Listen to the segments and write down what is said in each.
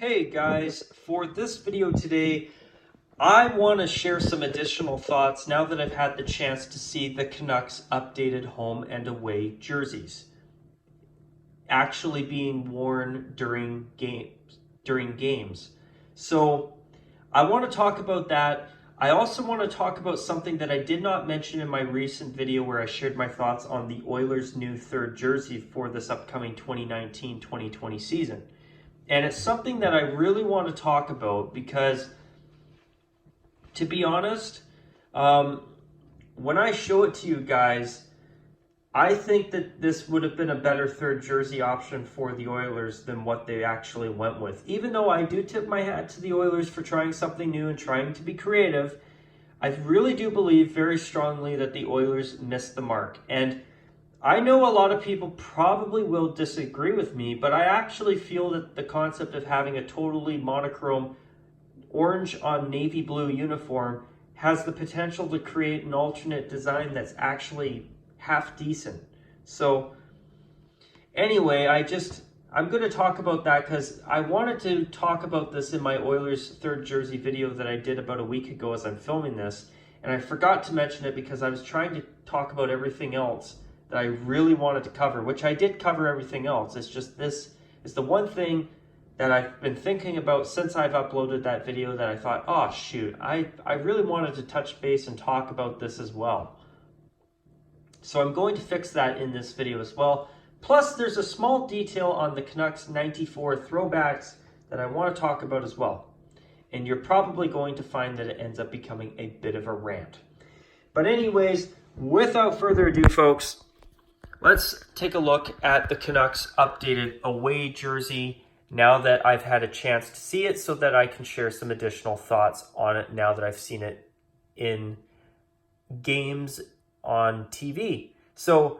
Hey guys, for this video today, I want to share some additional thoughts now that I've had the chance to see the Canucks updated home and away jerseys actually being worn during games. So I want to talk about that. I also want to talk about something that I did not mention in my recent video where I shared my thoughts on the Oilers' new third jersey for this upcoming 2019-2020 season. And it's something that I really want to talk about because, to be honest, when I show it to you guys, I think that this would have been a better third jersey option for the Oilers than what they actually went with. Even though I do tip my hat to the Oilers for trying something new and trying to be creative, I really do believe very strongly that the Oilers missed the mark. And I know a lot of people probably will disagree with me, but I actually feel that the concept of having a totally monochrome orange on navy blue uniform has the potential to create an alternate design that's actually half decent. So anyway, I'm going to talk about that because I wanted to talk about this in my Oilers third jersey video that I did about a week ago as I'm filming this. And I forgot to mention it because I was trying to talk about everything else that I really wanted to cover, which I did cover everything else. It's just this is the one thing that I've been thinking about since I've uploaded that video that I thought, oh shoot, I really wanted to touch base and talk about this as well. So I'm going to fix that in this video as well. Plus there's a small detail on the Canucks 94 throwbacks that I want to talk about as well. And you're probably going to find that it ends up becoming a bit of a rant. But anyways, without further ado, folks, let's take a look at the Canucks updated away jersey now that I've had a chance to see it so that I can share some additional thoughts on it now that I've seen it in games on TV. So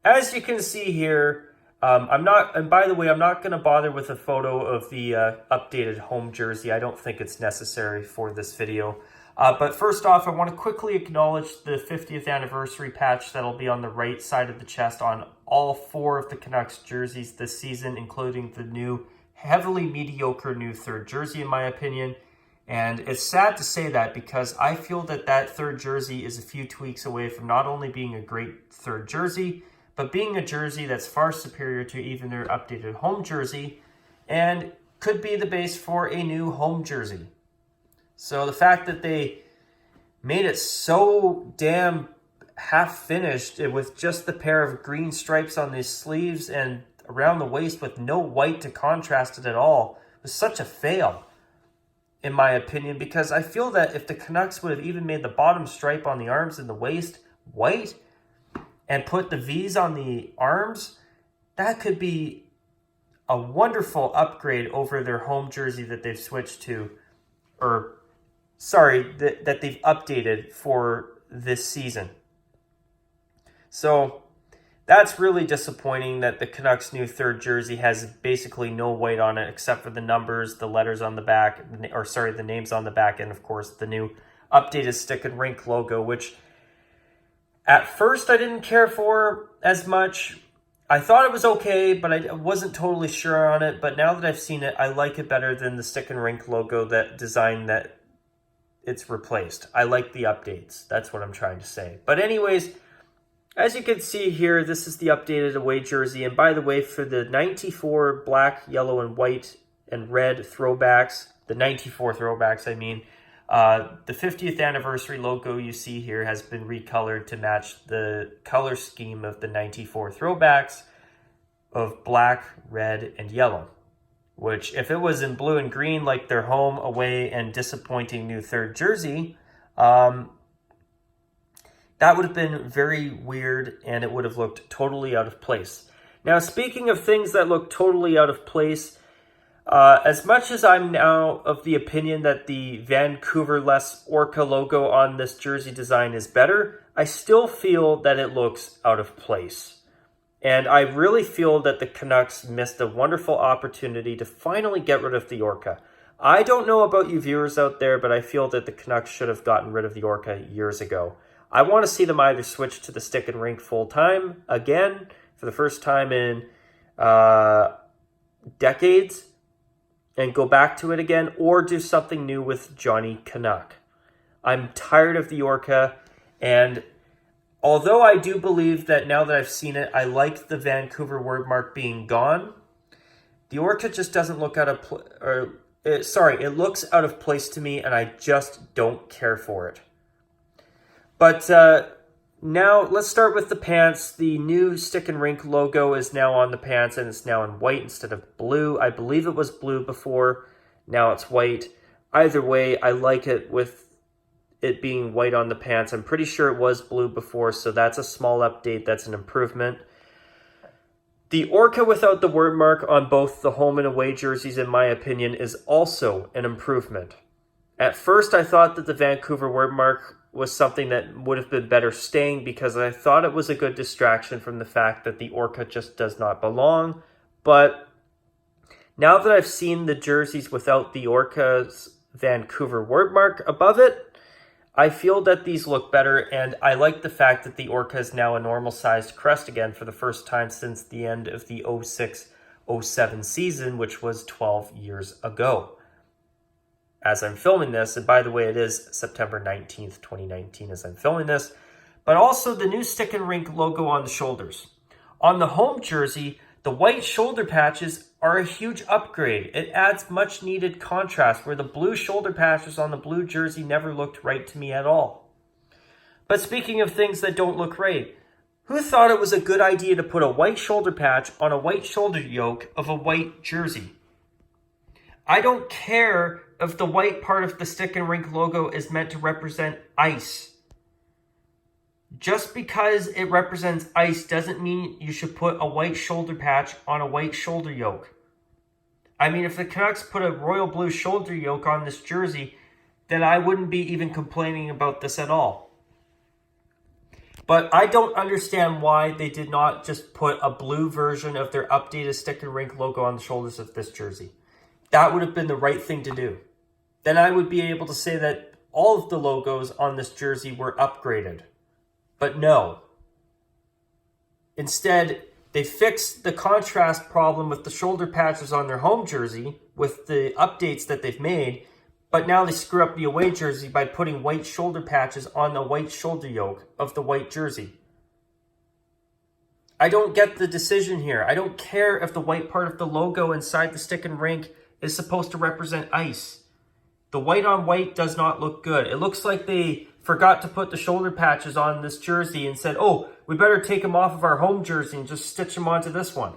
as you can see here, and by the way, I'm not going to bother with a photo of the updated home jersey. I don't think it's necessary for this video. But first off, I want to quickly acknowledge the 50th anniversary patch that'll be on the right side of the chest on all four of the Canucks jerseys this season, including the new heavily mediocre new third jersey, in my opinion. And it's sad to say that because I feel that that third jersey is a few tweaks away from not only being a great third jersey, but being a jersey that's far superior to even their updated home jersey and could be the base for a new home jersey. So the fact that they made it so damn half-finished with just the pair of green stripes on the sleeves and around the waist with no white to contrast it at all was such a fail, in my opinion, because I feel that if the Canucks would have even made the bottom stripe on the arms and the waist white and put the V's on the arms, that could be a wonderful upgrade over their home jersey that they've switched to, that they've updated for this season. So that's really disappointing that the Canucks' new third jersey has basically no white on it except for the numbers, the letters on the back, the names on the back, and of course the new updated stick and rink logo, which at first I didn't care for as much. I thought it was okay, but I wasn't totally sure on it. But now that I've seen it, I like it better than the stick and rink logo, that design that it's replaced. I like the updates. That's what I'm trying to say. But anyways, as you can see here, this is the updated away jersey. And by the way, for the 94 black, yellow, and white and red throwbacks, the 94 throwbacks, I mean, the 50th anniversary logo you see here has been recolored to match the color scheme of the 94 throwbacks of black, red, and yellow. Which, if it was in blue and green like their home, away, and disappointing new third jersey, that would have been very weird and it would have looked totally out of place. Now, speaking of things that look totally out of place, as much as I'm now of the opinion that the Vancouver less Orca logo on this jersey design is better, I still feel that it looks out of place. And I really feel that the Canucks missed a wonderful opportunity to finally get rid of the Orca. I don't know about you viewers out there, but I feel that the Canucks should have gotten rid of the Orca years ago. I want to see them either switch to the stick and rink full time again for the first time in decades, and go back to it again, or do something new with Johnny Canuck. I'm tired of the Orca, and although I do believe that now that I've seen it, I like the Vancouver word mark being gone, the Orca just doesn't look out of it looks out of place to me, and I just don't care for it. But now let's start with the pants. The new Stick and Rink logo is now on the pants, and it's now in white instead of blue. I believe it was blue before. Now it's white. Either way, I like it with it being white on the pants. I'm pretty sure it was blue before, so that's a small update. That's an improvement. The Orca without the word mark on both the home and away jerseys, in my opinion, is also an improvement. At first, I thought that the Vancouver word mark was something that would have been better staying, because I thought it was a good distraction from the fact that the Orca just does not belong. But now that I've seen the jerseys without the Orca's Vancouver word mark above it, I feel that these look better, and I like the fact that the Orca is now a normal-sized crest again for the first time since the end of the 06-07 season, which was 12 years ago. As I'm filming this, and by the way, it is September 19th, 2019 as I'm filming this, but also the new Stick and Rink logo on the shoulders. On the home jersey, the white shoulder patches are a huge upgrade. It adds much needed contrast, where the blue shoulder patches on the blue jersey never looked right to me at all. But speaking of things that don't look right, who thought it was a good idea to put a white shoulder patch on a white shoulder yoke of a white jersey? I don't care if the white part of the Stick and Rink logo is meant to represent ice. Just because it represents ice doesn't mean you should put a white shoulder patch on a white shoulder yoke. I mean, if the Canucks put a royal blue shoulder yoke on this jersey, then I wouldn't be even complaining about this at all. But I don't understand why they did not just put a blue version of their updated Stick and Rink logo on the shoulders of this jersey. That would have been the right thing to do. Then I would be able to say that all of the logos on this jersey were upgraded. But no. Instead, they fixed the contrast problem with the shoulder patches on their home jersey with the updates that they've made, but now they screw up the away jersey by putting white shoulder patches on the white shoulder yoke of the white jersey. I don't get the decision here. I don't care if the white part of the logo inside the Stick and Rink is supposed to represent ice. The white on white does not look good. It looks like they forgot to put the shoulder patches on this jersey and said, oh, we better take them off of our home jersey and just stitch them onto this one.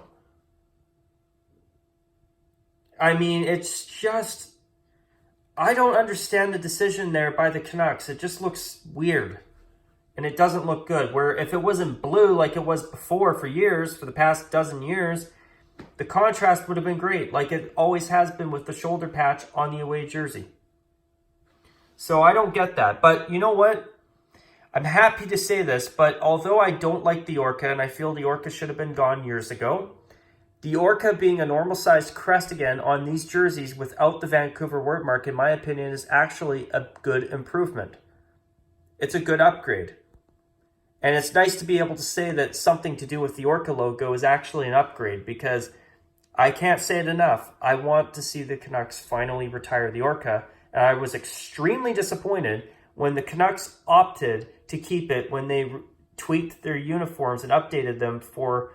I mean, it's just, I don't understand the decision there by the Canucks. It just looks weird. And it doesn't look good. Where if it wasn't blue like it was before for years, for the past dozen years, the contrast would have been great, like it always has been with the shoulder patch on the away jersey. So I don't get that. But you know what? I'm happy to say this, but although I don't like the Orca, and I feel the Orca should have been gone years ago, the Orca being a normal-sized crest again on these jerseys without the Vancouver word mark, in my opinion, is actually a good improvement. It's a good upgrade. And it's nice to be able to say that something to do with the Orca logo is actually an upgrade, because I can't say it enough. I want to see the Canucks finally retire the Orca, and I was extremely disappointed when the Canucks opted to keep it when they tweaked their uniforms and updated them for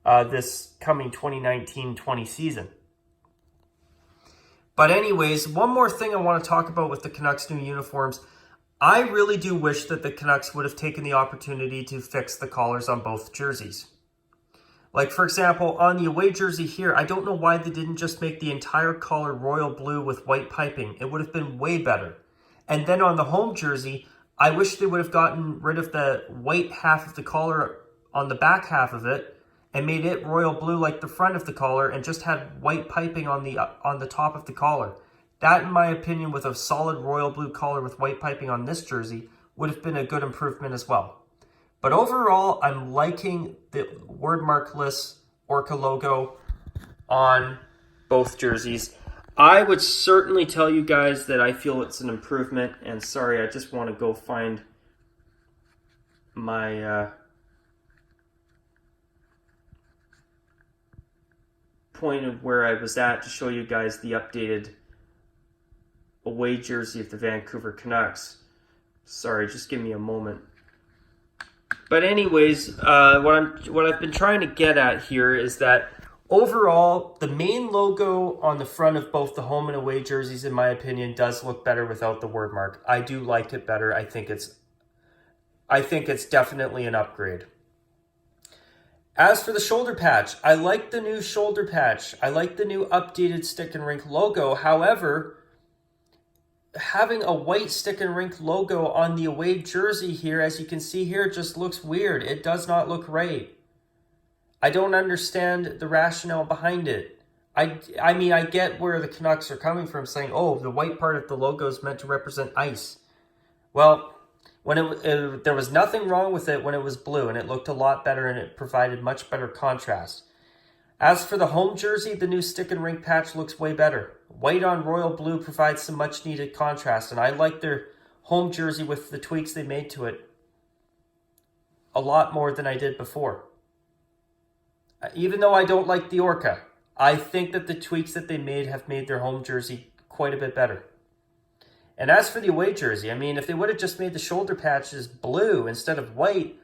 this coming 2019-20 season. But anyways, one more thing I want to talk about with the Canucks' new uniforms. I really do wish that the Canucks would have taken the opportunity to fix the collars on both jerseys. Like, for example, on the away jersey here, I don't know why they didn't just make the entire collar royal blue with white piping. It would have been way better. And then on the home jersey, I wish they would have gotten rid of the white half of the collar on the back half of it and made it royal blue like the front of the collar and just had white piping on the top of the collar. That, in my opinion, with a solid royal blue collar with white piping on this jersey, would have been a good improvement as well. But overall, I'm liking the word markless Orca logo on both jerseys. I would certainly tell you guys that I feel it's an improvement. And sorry, I just want to go find my point of where I was at to show you guys the updated away jersey of the Vancouver Canucks. Sorry, just give me a moment. But anyways, what I've been trying to get at here is that overall, the main logo on the front of both the home and away jerseys, in my opinion, does look better without the word mark. I do like it better. I think it's definitely an upgrade. As for the shoulder patch, I like the new shoulder patch. I like the new updated stick and rink logo. However, having a white stick and rink logo on the away jersey here, as you can see here, just looks weird. It does not look right. I don't understand the rationale behind it. I mean, I get where the Canucks are coming from, saying, oh, the white part of the logo is meant to represent ice. Well, there was nothing wrong with it when it was blue, and it looked a lot better, and it provided much better contrast. As for the home jersey, the new stick and rink patch looks way better. White on royal blue provides some much needed contrast, and I like their home jersey with the tweaks they made to it a lot more than I did before. Even though I don't like the Orca, I think that the tweaks that they made have made their home jersey quite a bit better. And as for the away jersey, I mean, if they would have just made the shoulder patches blue instead of white,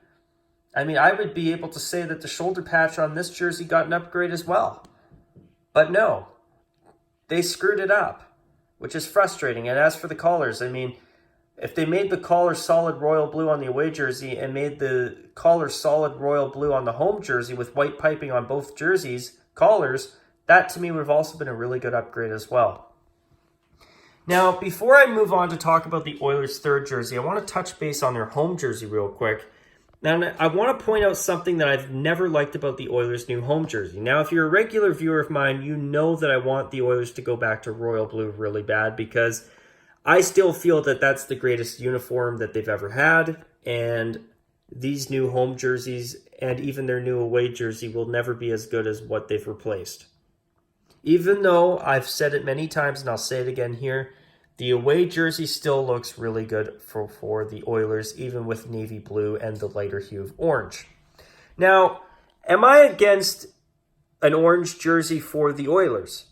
I mean, I would be able to say that the shoulder patch on this jersey got an upgrade as well. But no, they screwed it up, which is frustrating. And as for the collars, I mean, if they made the collar solid royal blue on the away jersey and made the collar solid royal blue on the home jersey with white piping on both jerseys, collars, that to me would have also been a really good upgrade as well. Now, before I move on to talk about the Oilers' third jersey, I want to touch base on their home jersey real quick. Now, I want to point out something that I've never liked about the Oilers' new home jersey. Now, if you're a regular viewer of mine, you know that I want the Oilers to go back to royal blue really bad because I still feel that that's the greatest uniform that they've ever had, and these new home jerseys and even their new away jersey will never be as good as what they've replaced. Even though I've said it many times, and I'll say it again here, the away jersey still looks really good for the Oilers, even with navy blue and the lighter hue of orange. Now, am I against an orange jersey for the Oilers?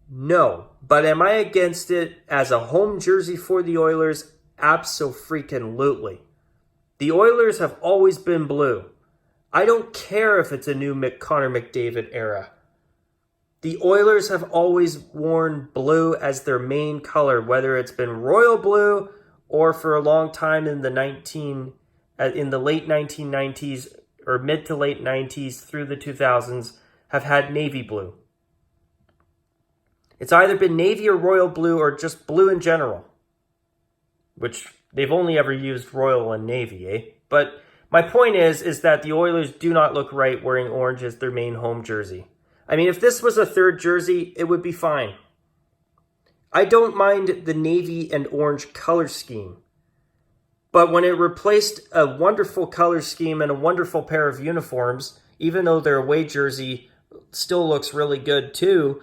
No. But am I against it as a home jersey for the Oilers? Abso-freaking-lutely. The Oilers have always been blue. I don't care if it's a new Connor McDavid era. The Oilers have always worn blue as their main color, whether it's been royal blue or for a long time in the late 1990s or mid to late 90s through the 2000s have had navy blue. It's either been navy or royal blue or just blue in general, which they've only ever used royal and navy, eh? But my point is that the Oilers do not look right wearing orange as their main home jersey. I mean, if this was a third jersey, it would be fine. I don't mind the navy and orange color scheme. But when it replaced a wonderful color scheme and a wonderful pair of uniforms, even though their away jersey still looks really good too,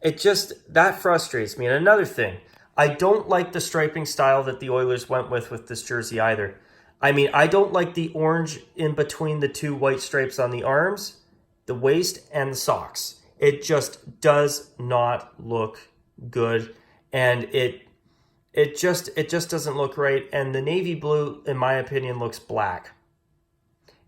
that frustrates me. And another thing, I don't like the striping style that the Oilers went with this jersey either. I mean, I don't like the orange in between the two white stripes on the arms, the waist, and the socks. It just does not look good, and it just doesn't look right. And the navy blue, in my opinion, looks black.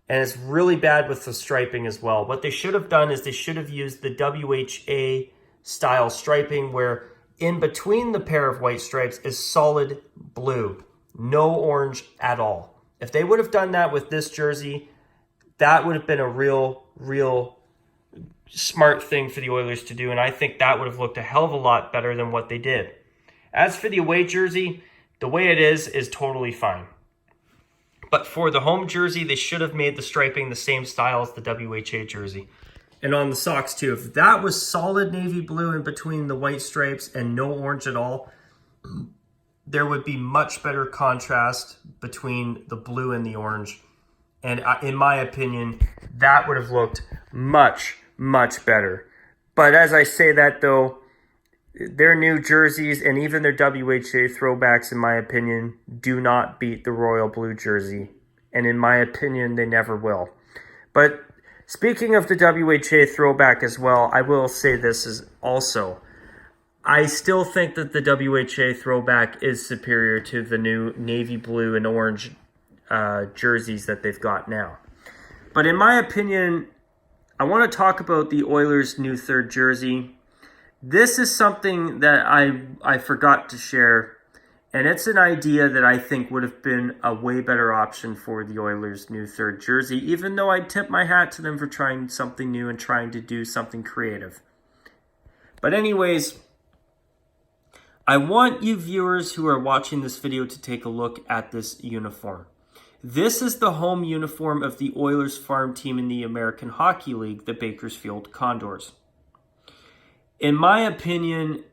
And it's really bad with the striping as well. What they should have done is they should have used the WHA style striping where in between the pair of white stripes is solid blue, no orange at all. If they would have done that with this jersey, that would have been a real smart thing for the Oilers to do, and I think that would have looked a hell of a lot better than what they did. As for the away jersey, the way it is totally fine. But for the home jersey, they should have made the striping the same style as the WHA jersey. And on the socks too. If that was solid navy blue in between the white stripes and no orange at all, there would be much better contrast between the blue and the orange. And in my opinion, that would have looked much, much better. But as I say that though, their new jerseys and even their WHA throwbacks, in my opinion, do not beat the royal blue jersey. And in my opinion, they never will. But Speaking of the WHA throwback as well, I will say this is also, I still think that the WHA throwback is superior to the new navy blue and orange jerseys that they've got now. But in my opinion, I want to talk about the Oilers' new third jersey. This is something that I forgot to share, and it's an idea that I think would have been a way better option for the Oilers' new third jersey, even though I tip my hat to them for trying something new and trying to do something creative. But anyways, I want you viewers who are watching this video to take a look at this uniform. This is the home uniform of the Oilers farm team in the American Hockey League, the Bakersfield Condors. In my opinion,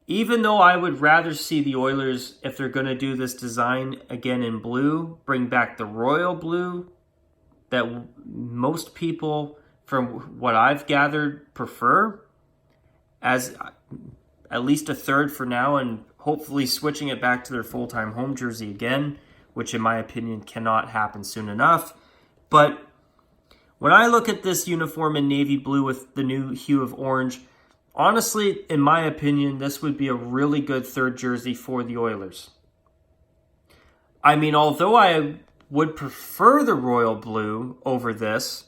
even though I would rather see the Oilers, if they're going to do this design again in blue, bring back the royal blue that most people, from what I've gathered, prefer, as at least a third for now, and hopefully switching it back to their full-time home jersey again, which in my opinion cannot happen soon enough. But when I look at this uniform in navy blue with the new hue of orange, honestly, in my opinion, this would be a really good third jersey for the Oilers. I mean, although I would prefer the royal blue over this,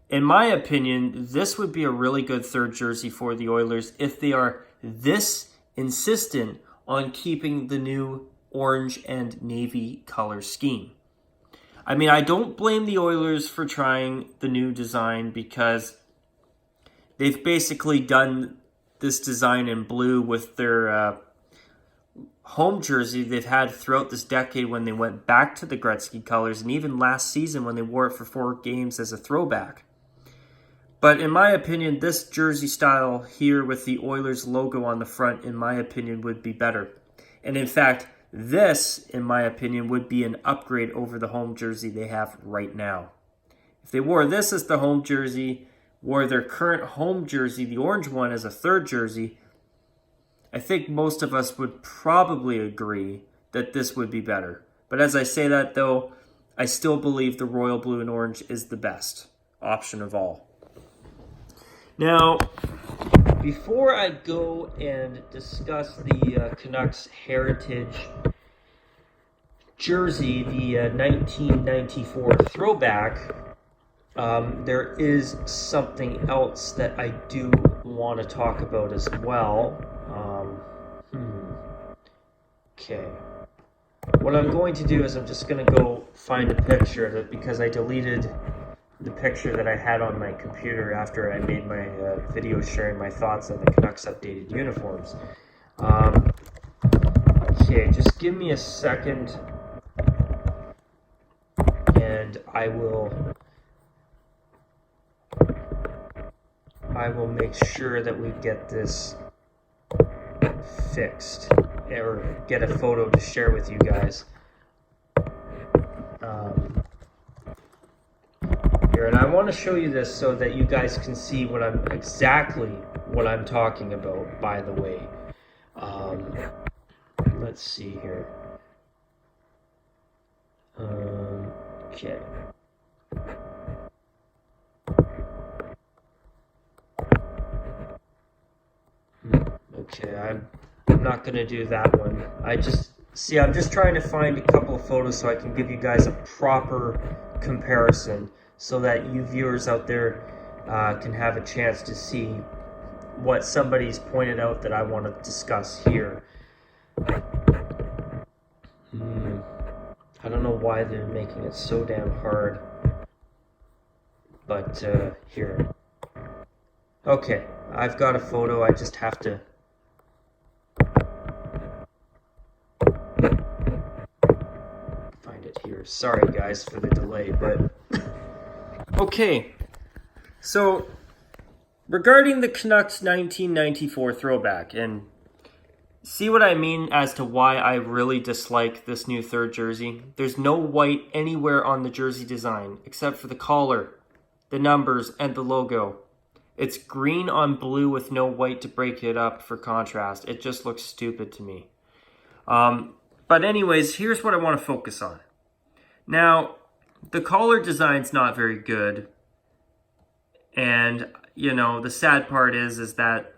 in my opinion, this would be a really good third jersey for the Oilers if they are this insistent on keeping the new orange and navy color scheme. I mean, I don't blame the Oilers for trying the new design because they've basically done this design in blue with their home jersey they've had throughout this decade when they went back to the Gretzky colors, and even last season when they wore it for 4 games as a throwback. But in my opinion, this jersey style here with the Oilers logo on the front, in my opinion, would be better. And in fact, this, in my opinion, would be an upgrade over the home jersey they have right now. If they wore this as the home jersey, wore their current home jersey, the orange one, as a third jersey, I think most of us would probably agree that this would be better. But as I say that, though, I still believe the royal blue and orange is the best option of all. Now, before I go and discuss the Canucks Heritage jersey, the 1994 throwback, there is something else that I do want to talk about as well. Okay. What I'm going to do is I'm just going to go find a picture of it because I deleted the picture that I had on my computer after I made my video sharing my thoughts on the Canucks updated uniforms. Okay, just give me a second and I will make sure that we get this fixed, or get a photo to share with you guys. Here, and I want to show you this so that you guys can see exactly what I'm talking about, by the way. Let's see here. Okay. Okay, I'm not going to do that one. I'm just trying to find a couple of photos so I can give you guys a proper comparison so that you viewers out there can have a chance to see what somebody's pointed out that I want to discuss here. I don't know why they're making it so damn hard, but here. Okay, I've got a photo, I just have to find it here. Sorry guys for the delay, but okay. So, regarding the Canucks 1994 throwback, and see what I mean as to why I really dislike this new third jersey? There's no white anywhere on the jersey design, except for the collar, the numbers, and the logo. It's green on blue with no white to break it up for contrast. It just looks stupid to me. But anyways, here's what I want to focus on. Now, the collar design's not very good. And, you know, the sad part is that,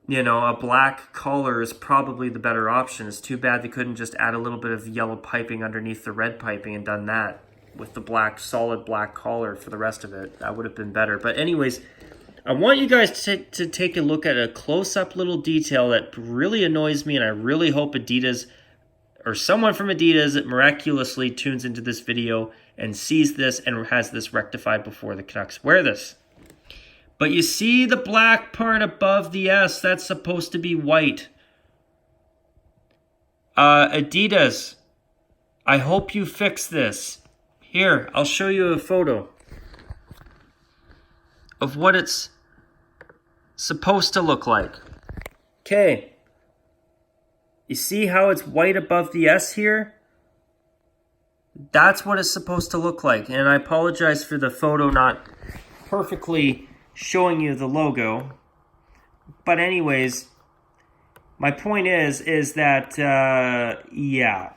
you know, a black collar is probably the better option. It's too bad they couldn't just add a little bit of yellow piping underneath the red piping and done that with the black, solid black collar for the rest of it. That would have been better. But anyways, I want you guys to take a look at a close-up little detail that really annoys me, and I really hope Adidas or someone from Adidas miraculously tunes into this video and sees this and has this rectified before the Canucks wear this. But you see the black part above the S, that's supposed to be white. Adidas, I hope you fix this. Here, I'll show you a photo of what it's supposed to look like. Okay. You see how it's white above the S here? That's what it's supposed to look like. And I apologize for the photo not perfectly showing you the logo. But anyways, my point is that, yeah,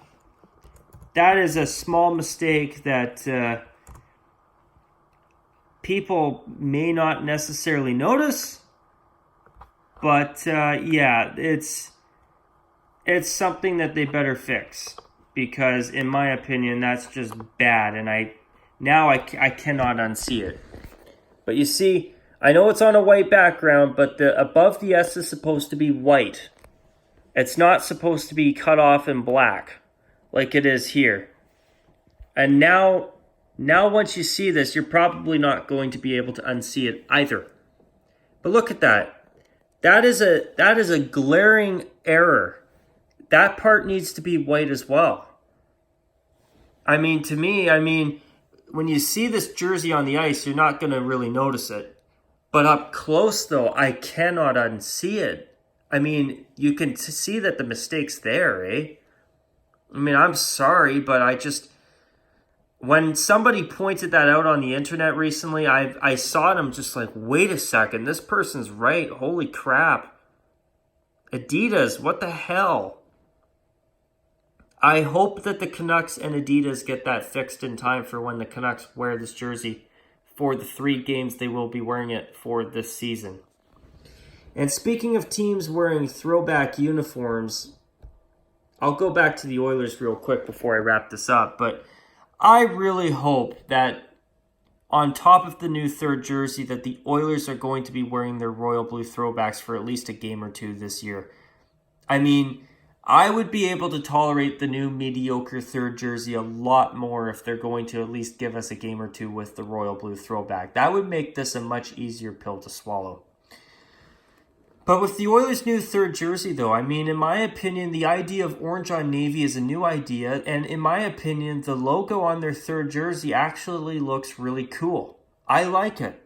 that is a small mistake that people may not necessarily notice. But, yeah, it's something that they better fix. Because, in my opinion, that's just bad. And I cannot unsee it. But you see, I know it's on a white background, but the above the S is supposed to be white. It's not supposed to be cut off in black, like it is here. And now once you see this, you're probably not going to be able to unsee it either. But look at that. That is a glaring error. That part needs to be white as well. I mean, to me, when you see this jersey on the ice, you're not going to really notice it. But up close, though, I cannot unsee it. I mean, you can see that the mistake's there, eh? I mean, I'm sorry, but when somebody pointed that out on the internet recently, I saw it, I'm just like, wait a second, this person's right. Holy crap. Adidas, what the hell? I hope that the Canucks and Adidas get that fixed in time for when the Canucks wear this jersey for the 3 games they will be wearing it for this season. And speaking of teams wearing throwback uniforms, I'll go back to the Oilers real quick before I wrap this up, but I really hope that on top of the new third jersey that the Oilers are going to be wearing their royal blue throwbacks for at least a game or two this year. I mean, I would be able to tolerate the new mediocre third jersey a lot more if they're going to at least give us a game or two with the royal blue throwback. That would make this a much easier pill to swallow. But with the Oilers' new third jersey, though, I mean, in my opinion, the idea of orange on navy is a new idea. And in my opinion, the logo on their third jersey actually looks really cool. I like it.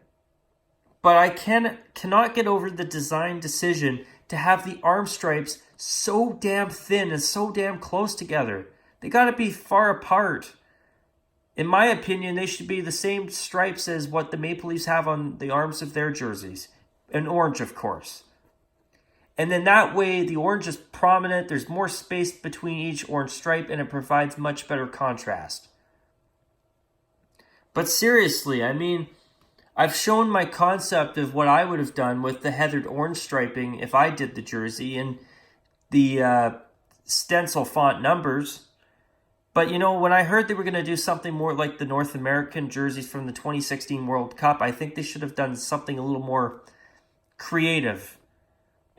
But I cannot get over the design decision to have the arm stripes so damn thin and so damn close together. They got to be far apart. In my opinion, they should be the same stripes as what the Maple Leafs have on the arms of their jerseys. And orange, of course. And then that way, the orange is prominent. There's more space between each orange stripe, and it provides much better contrast. But seriously, I mean, I've shown my concept of what I would have done with the heathered orange striping if I did the jersey and the stencil font numbers. But, you know, when I heard they were going to do something more like the North American jerseys from the 2016 World Cup, I think they should have done something a little more creative.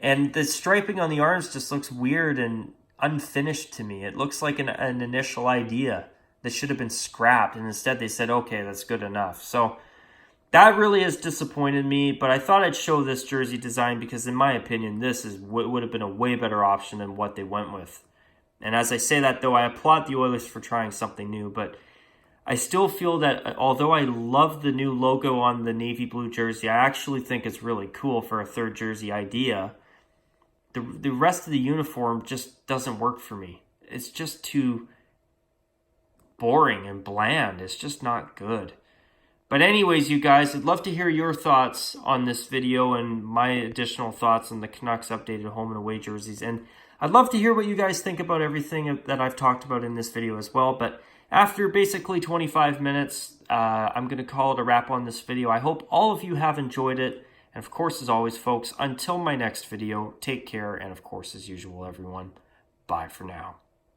And the striping on the arms just looks weird and unfinished to me. It looks like an initial idea that should have been scrapped, and instead they said, okay, that's good enough. So that really has disappointed me, but I thought I'd show this jersey design because, in my opinion, this would have been a way better option than what they went with. And as I say that, though, I applaud the Oilers for trying something new, but I still feel that although I love the new logo on the navy blue jersey, I actually think it's really cool for a third jersey idea. The rest of the uniform just doesn't work for me. It's just too boring and bland. It's just not good. But anyways, you guys, I'd love to hear your thoughts on this video and my additional thoughts on the Canucks updated home and away jerseys. And I'd love to hear what you guys think about everything that I've talked about in this video as well. But after basically 25 minutes, I'm going to call it a wrap on this video. I hope all of you have enjoyed it. And of course, as always, folks, until my next video, take care. And of course, as usual, everyone, bye for now.